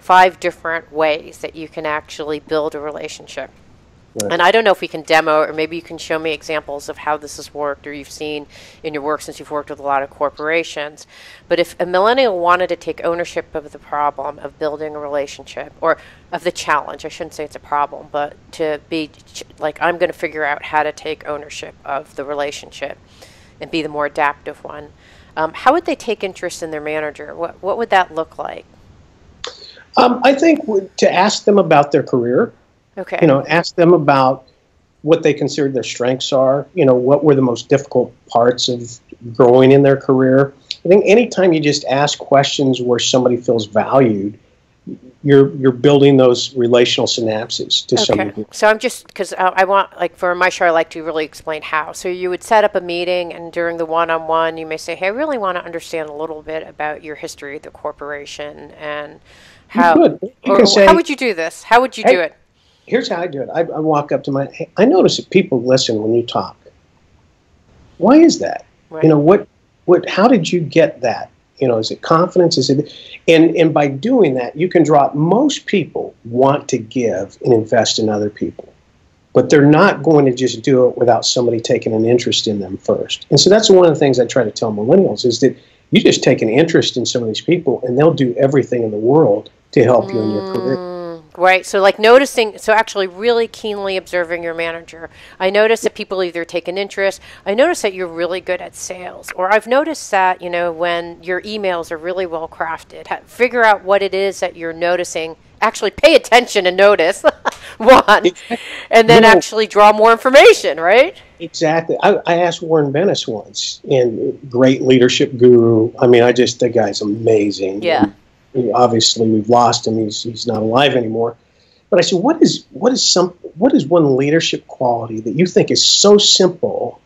5 different ways that you can actually build a relationship. Right. And I don't know if we can demo, or maybe you can show me examples of how this has worked, or you've seen in your work since you've worked with a lot of corporations. But if a millennial wanted to take ownership of the problem of building a relationship, or of the challenge, I shouldn't say it's a problem, but to be like, I'm going to figure out how to take ownership of the relationship and be the more adaptive one, how would they take interest in their manager? What would that look like? I think to ask them about their career. Okay. You know, ask them about what they consider their strengths are. You know, what were the most difficult parts of growing in their career. I think anytime you just ask questions where somebody feels valued, you're building those relational synapses to some degree. So I'm just, because I want, like for my show, I like to really explain how. So you would set up a meeting, and during the one-on-one, you may say, hey, I really want to understand a little bit about your history of the corporation and how, how would you do this? How would you do it? Here's how I do it. I walk up to I notice that people listen when you talk. Why is that? Right. You know, how did you get that? You know, is it confidence? Is it, and by doing that, you can draw, most people want to give and invest in other people, but they're not going to just do it without somebody taking an interest in them first. And so that's one of the things I try to tell millennials is that you just take an interest in some of these people, and they'll do everything in the world to help you in your career. Right. So like noticing, so actually really keenly observing your manager. I notice that people either take an interest. I notice that you're really good at sales, or I've noticed that, you know, when your emails are really well crafted, figure out what it is that you're noticing. Actually pay attention and notice one, and then actually draw more information, right? Exactly. I asked Warren Bennis once, and great leadership guru. I mean, the guy's amazing. Yeah. Obviously, we've lost him. He's not alive anymore. But I said, what is one leadership quality that you think is so simple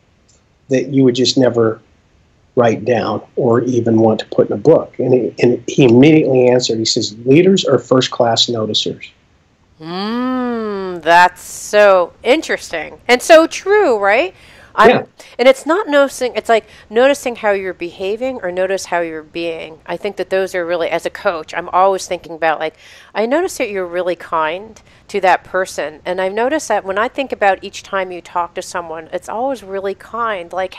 that you would just never write down or even want to put in a book? And he immediately answered. He says, leaders are first-class noticers. That's so interesting and so true, right? And it's not noticing, it's like noticing how you're behaving or notice how you're being. I think that those are really, as a coach, I'm always thinking about, like, I notice that you're really kind to that person. And I've noticed that when I think about each time you talk to someone, it's always really kind. Like,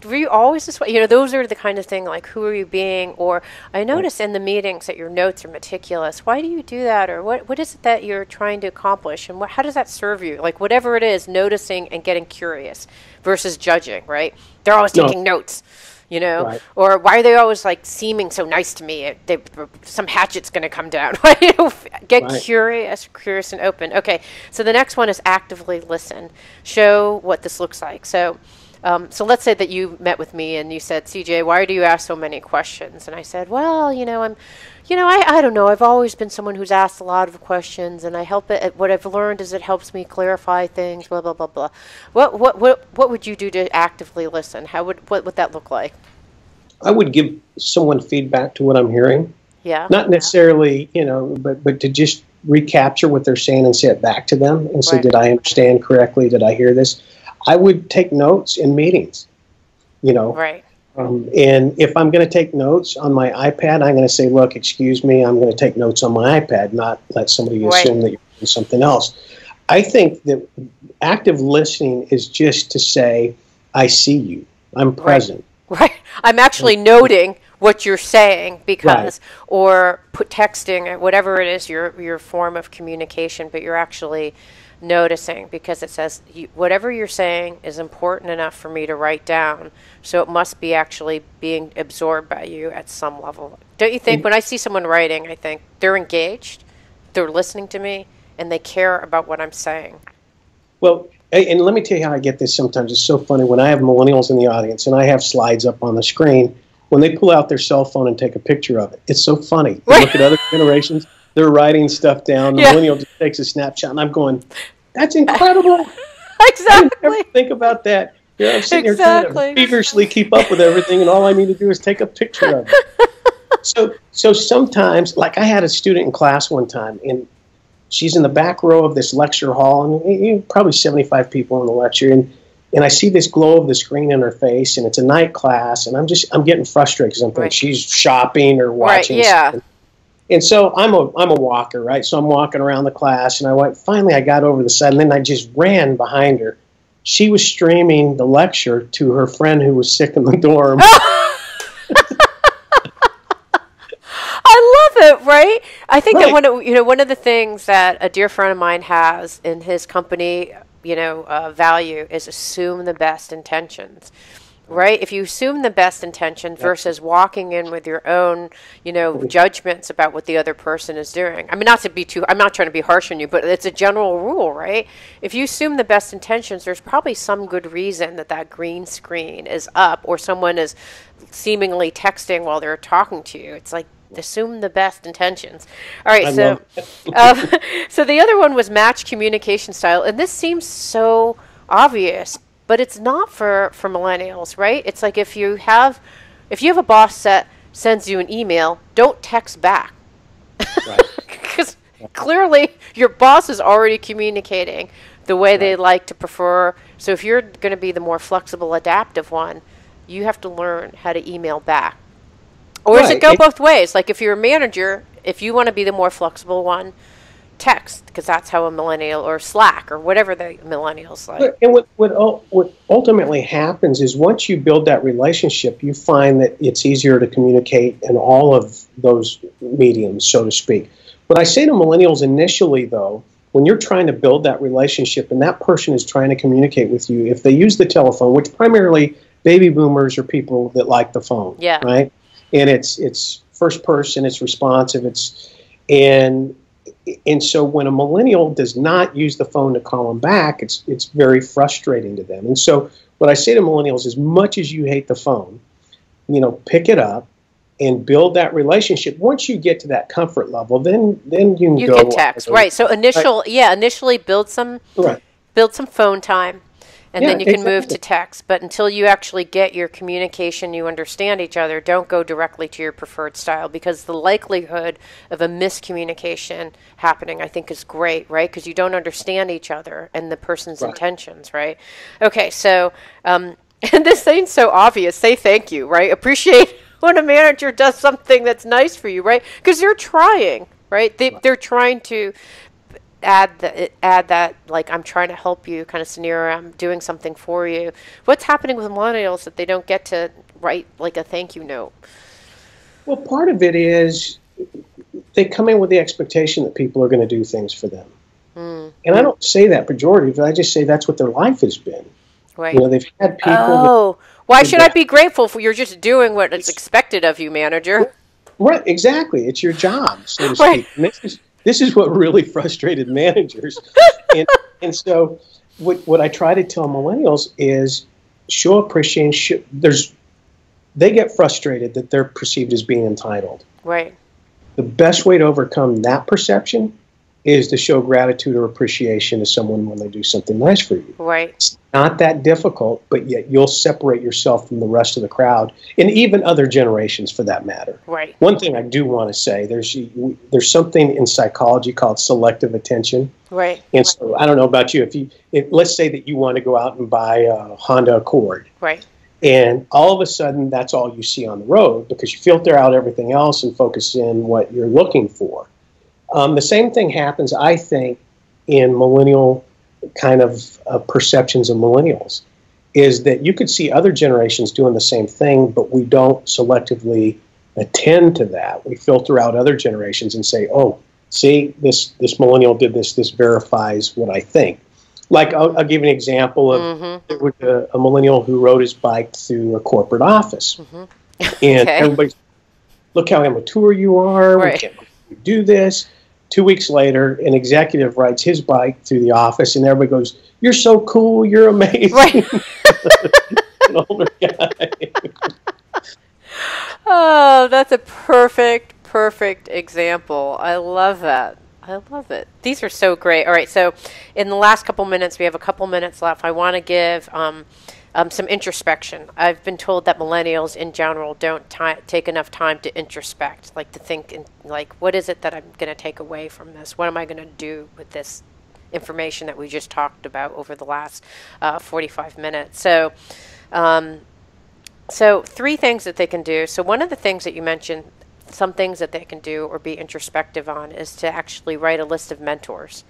were you always this way? You know, those are the kind of thing, like, who are you being? Or I notice in the meetings that your notes are meticulous. Why do you do that? Or what is it that you're trying to accomplish? And how does that serve you? Like, whatever it is, noticing and getting curious versus judging, right? They're always taking notes, you know? Right. Or why are they always, like, seeming so nice to me? Some hatchet's going to come down. Get curious and open. Okay, so the next one is actively listen. Show what this looks like. So let's say that you met with me and you said, CJ, why do you ask so many questions? And I said, well, I don't know. I've always been someone who's asked a lot of questions, and I help it. What I've learned is it helps me clarify things, blah, blah, blah, blah. What would you do to actively listen? What would that look like? I would give someone feedback to what I'm hearing. Yeah. Not necessarily, but to just recapture what they're saying and say it back to them and say, did I understand correctly? Did I hear this? I would take notes in meetings, Right. And if I'm going to take notes on my iPad, I'm going to say, look, excuse me, I'm going to take notes on my iPad, not let somebody assume that you're doing something else. I think that active listening is just to say, I see you. I'm present. Right. I'm actually noting what you're saying because, or texting, or whatever it is, your form of communication, but you're actually noticing because it says whatever you're saying is important enough for me to write down, so it must be actually being absorbed by you at some level. Don't you think? When I see someone writing, I think they're engaged, they're listening to me, and they care about what I'm saying. Well, and let me tell you how I get this sometimes. It's so funny when I have millennials in the audience and I have slides up on the screen, when they pull out their cell phone and take a picture of it, it's so funny. They look at other generations, they're writing stuff down, the millennial just takes a snapshot, and I'm going, that's incredible. Exactly. I didn't ever think about that. I'm sitting here trying to feverishly keep up with everything, and all I need to do is take a picture of it. So sometimes, like I had a student in class one time, and she's in the back row of this lecture hall, and probably 75 people in the lecture, and I see this glow of the screen in her face, and it's a night class, and I'm getting frustrated because I'm thinking she's shopping or watching. Right, yeah. And so I'm a walker, right? So I'm walking around the class, and finally I got over the side, and then I just ran behind her. She was streaming the lecture to her friend who was sick in the dorm. I love it, right? I think Right. that one of the things that a dear friend of mine has in his company, value is assume the best intentions. Right? If you assume the best intention versus walking in with your own, judgments about what the other person is doing. I mean, I'm not trying to be harsh on you, but it's a general rule, right? If you assume the best intentions, there's probably some good reason that green screen is up or someone is seemingly texting while they're talking to you. It's like, assume the best intentions. All right, so the other one was match communication style, and this seems so obvious, but it's not for millennials, right? It's like if you have a boss that sends you an email, don't text back. Right. Because clearly your boss is already communicating the way they like to prefer. So if you're going to be the more flexible, adaptive one, you have to learn how to email back. Or does it go both ways? Like if you're a manager, if you want to be the more flexible one, text, because that's how a millennial, or Slack, or whatever the millennials like. And what ultimately happens is once you build that relationship, you find that it's easier to communicate in all of those mediums, so to speak. What I say to millennials initially, though, when you're trying to build that relationship and that person is trying to communicate with you, if they use the telephone, which primarily baby boomers are people that like the phone, right? And it's first person, it's responsive, and so when a millennial does not use the phone to call them back, it's very frustrating to them. And so what I say to millennials, as much as you hate the phone, pick it up and build that relationship. Once you get to that comfort level, then you can text, right? So initially build some phone time. And then you can move to text. But until you actually get your communication, you understand each other, don't go directly to your preferred style, because the likelihood of a miscommunication happening, I think, is great, right? Because you don't understand each other and the person's intentions, right? Okay, so, and this ain't so obvious. Say thank you, right? Appreciate when a manager does something that's nice for you, right? Because they're trying, right? They're trying to add that, like, I'm trying to help you kind of scenario. I'm doing something for you. What's happening with millennials that they don't get to write like a thank you note? Well, part of it is they come in with the expectation that people are going to do things for them. And I don't say that pejorative. I just say that's what their life has been. Right. They've had people. Why should I be grateful for you're just doing what is expected of you, manager? Right, exactly. It's your job, so to speak. And this is what really frustrated managers. And so what I try to tell millennials is show appreciation. They get frustrated that they're perceived as being entitled. Right. The best way to overcome that perception is to show gratitude or appreciation to someone when they do something nice for you. Right. It's not that difficult, but yet you'll separate yourself from the rest of the crowd, and even other generations for that matter. Right. One thing I do want to say, there's something in psychology called selective attention. Right. And so I don't know about you, let's say that you want to go out and buy a Honda Accord. Right. And all of a sudden, that's all you see on the road because you filter out everything else and focus in what you're looking for. The same thing happens, I think, in millennial kind of perceptions of millennials, is that you could see other generations doing the same thing, but we don't selectively attend to that. We filter out other generations and say, oh, see, this millennial did this verifies what I think. Like, I'll give you an example of there was a millennial who rode his bike through a corporate office. And everybody's, look how immature you are, we can't do this. 2 weeks later, an executive rides his bike through the office, and everybody goes, "You're so cool, you're amazing." Right. An older guy. Oh, that's a perfect example. I love that. I love it. These are so great. All right, so in the last couple minutes, we have a couple minutes left. I want to give some introspection. I've been told that millennials in general don't take enough time to introspect, like to think, like, what is it that I'm going to take away from this? What am I going to do with this information that we just talked about over the last 45 minutes? So, so 3 things that they can do. So one of the things that you mentioned, some things that they can do or be introspective on is to actually write a list of mentors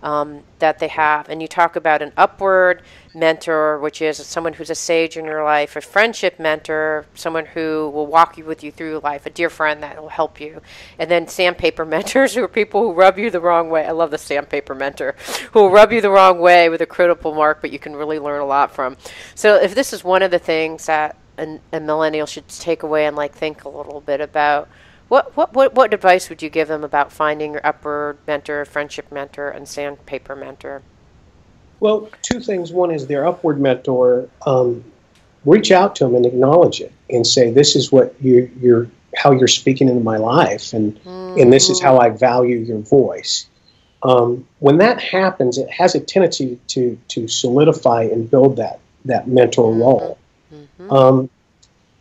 that they have. And you talk about an upward mentor, which is someone who's a sage in your life, a friendship mentor, someone who will walk you with you through life, a dear friend that will help you. And then sandpaper mentors, who are people who rub you the wrong way. I love the sandpaper mentor, who will rub you the wrong way with a critical mark, but you can really learn a lot from. So if this is one of the things that a millennial should take away and like think a little bit about, what advice would you give them about finding your upward mentor, friendship mentor, and sandpaper mentor? Well, two things. One is their upward mentor. Reach out to them and acknowledge it, and say, "This is what how you're speaking into my life, and this is how I value your voice." When that happens, it has a tendency to solidify and build that mentor role.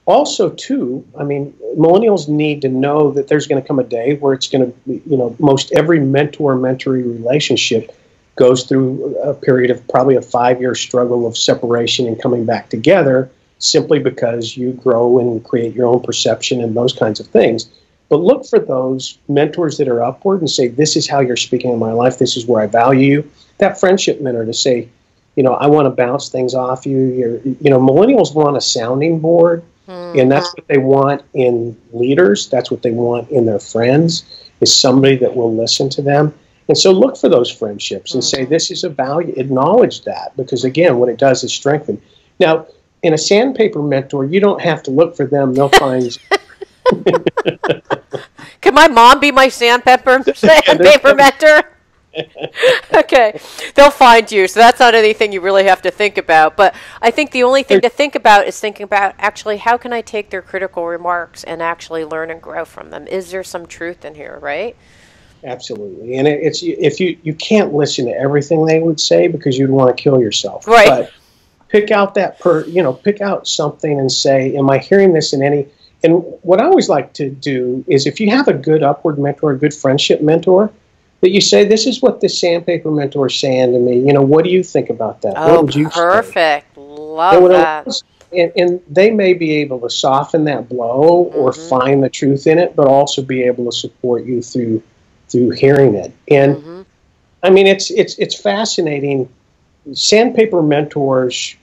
Also, too, I mean, millennials need to know that there's going to come a day where it's going to be, most every mentor-mentee relationship goes through a period of probably a 5-year struggle of separation and coming back together, simply because you grow and create your own perception and those kinds of things. But look for those mentors that are upward and say, this is how you're speaking in my life. This is where I value you. That friendship mentor to say, I want to bounce things off you. Millennials want a sounding board. And that's what they want in leaders. That's what they want in their friends, is somebody that will listen to them. And so look for those friendships and say, this is a value. Acknowledge that, because, again, what it does is strengthen. Now, in a sandpaper mentor, you don't have to look for them. They'll find you. Can my mom be my sandpaper mentor? Okay, they'll find you, so that's not anything you really have to think about. But I think the only thing to think about is thinking about, actually, how can I take their critical remarks and actually learn and grow from them? Is there some truth in here, right? Absolutely. And it's if you can't listen to everything they would say, because you'd want to kill yourself. Right. But pick out pick out something and say, am I hearing this in any? And what I always like to do is, if you have a good upward mentor, a good friendship mentor, that you say, this is what this sandpaper mentor is saying to me. What do you think about that? Oh, what would you perfect. Say? Love that. And they may be able to soften that blow or find the truth in it, but also be able to support you through hearing it. And I mean, it's fascinating. Sandpaper mentors,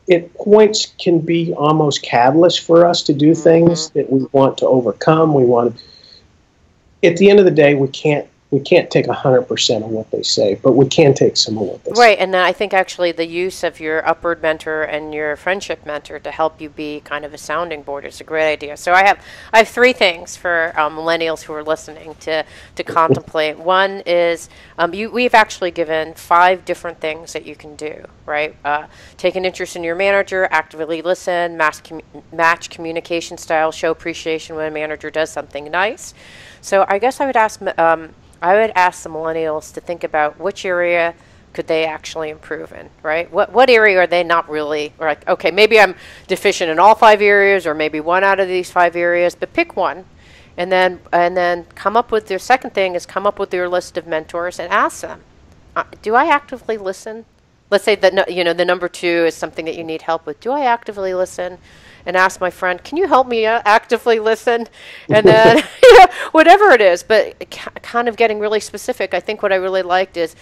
at points, can be almost catalysts for us to do things that we want to overcome. At the end of the day, we can't take 100% of what they say, but we can take some of what they say. Right, and I think actually the use of your upward mentor and your friendship mentor to help you be kind of a sounding board is a great idea. So I have 3 things for millennials who are listening to contemplate. One is we've actually given 5 different things that you can do, right? Take an interest in your manager, actively listen, match communication style, show appreciation when a manager does something nice. So I guess I would ask the millennials to think about which area could they actually improve in, right? What area are they not really, or like, okay, maybe I'm deficient in all 5 areas, or maybe one out of these 5 areas, but pick one. And then come up with their second thing is come up with your list of mentors and ask them, do I actively listen? Let's say that, the number 2 is something that you need help with. Do I actively listen? And ask my friend, can you help me actively listen? And then, whatever it is, but kind of getting really specific. I think what I really liked is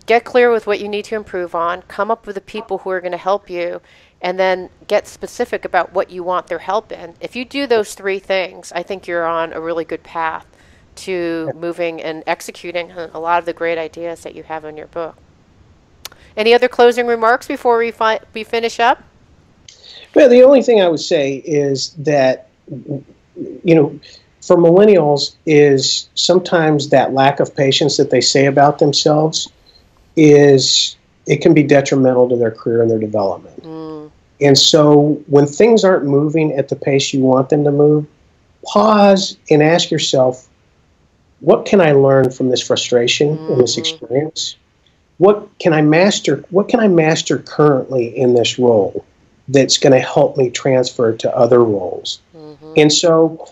get clear with what you need to improve on, come up with the people who are going to help you, and then get specific about what you want their help in. If you do those 3 things, I think you're on a really good path to moving and executing a lot of the great ideas that you have in your book. Any other closing remarks before we finish up? Well, the only thing I would say is that, for millennials, is sometimes that lack of patience that they say about themselves it can be detrimental to their career and their development. And so when things aren't moving at the pace you want them to move, pause and ask yourself, what can I learn from this frustration and this experience? What can I master? What can I master currently in this role that's going to help me transfer to other roles? And so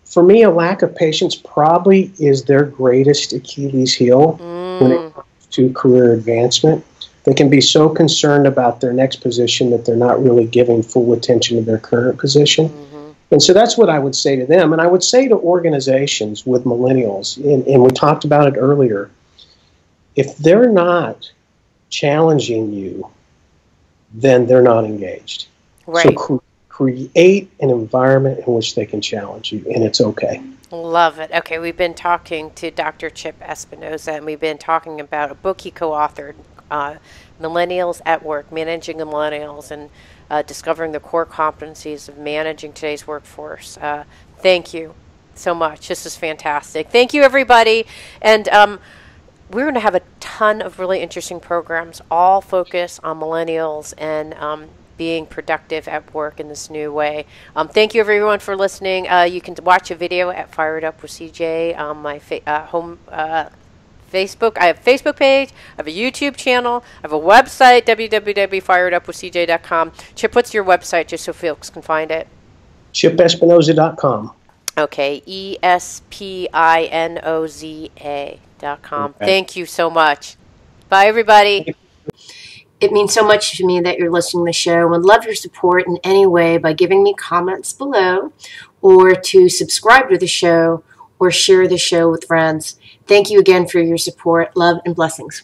for me, a lack of patience probably is their greatest Achilles heel when it comes to career advancement. They can be so concerned about their next position that they're not really giving full attention to their current position. And so that's what I would say to them. And I would say to organizations with millennials, and we talked about it earlier, if they're not challenging you, then they're not engaged. Right. So create an environment in which they can challenge you, and it's okay. Love it. Okay, we've been talking to Dr. Chip Espinosa, and we've been talking about a book he co-authored, Millennials at Work, Managing the Millennials, and discovering the core competencies of managing today's workforce. Thank you so much. This is fantastic. Thank you, everybody. And we're going to have a ton of really interesting programs, all focus on millennials and being productive at work in this new way. Thank you, everyone, for listening. You can watch a video at Fired Up with CJ on my home Facebook. I have a Facebook page. I have a YouTube channel. I have a website, www.firedupwithcj.com. Chip, what's your website, just so folks can find it? ChipEspinoza.com. Okay, ESPINOZA.com. Okay. Thank you so much. Bye, everybody. It means so much to me that you're listening to the show, and would love your support in any way by giving me comments below, or to subscribe to the show, or share the show with friends. Thank you again for your support. Love and blessings.